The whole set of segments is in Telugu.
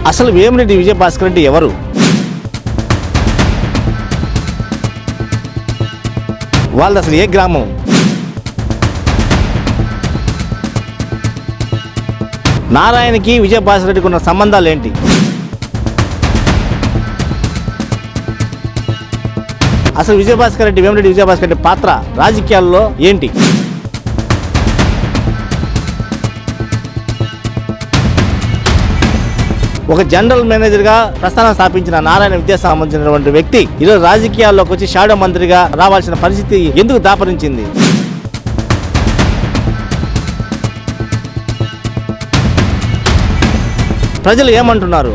అసలు వేమిరెడ్డి విజయభాస్కర్ రెడ్డి ఎవరు? వాళ్ళది అసలు ఏ గ్రామం? నారాయణకి విజయభాస్కర్ రెడ్డికి ఉన్న సంబంధాలు ఏంటి? అసలు విజయభాస్కర్ రెడ్డి, వేమిరెడ్డి విజయభాస్కర్ రెడ్డి పాత్ర రాజకీయాల్లో ఏంటి? ఒక జనరల్ మేనేజర్గా ప్రస్థానం స్థాపించిన నారాయణ విద్యకు సంబంధించినటువంటి వ్యక్తి ఈరోజు రాజకీయాల్లోకి వచ్చి షాడో మంత్రిగా రావాల్సిన పరిస్థితి ఎందుకు దాపరించింది? ప్రజలు ఏమంటున్నారు?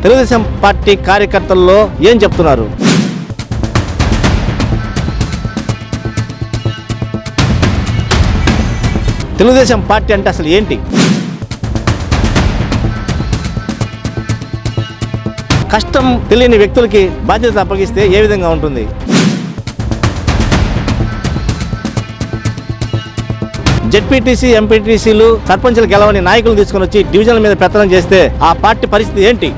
తెలుగుదేశం పార్టీ కార్యకర్తల్లో ఏం చెప్తున్నారు? తెలుగుదేశం పార్టీ అంటే అసలు ఏంటి? కష్టం తెలియని వ్యక్తులకి బాధ్యత అప్పగిస్తే ఏ విధంగా ఉంటుంది? జెడ్పీటీసీ, ఎంపీటీసీలు, సర్పంచులు గెలవని నాయకులు తీసుకుని వచ్చి డివిజన్ల మీద పెత్తనం చేస్తే ఆ పార్టీ పరిస్థితి ఏంటి?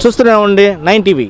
చూస్తూనే ఉండి 9 టీవీ.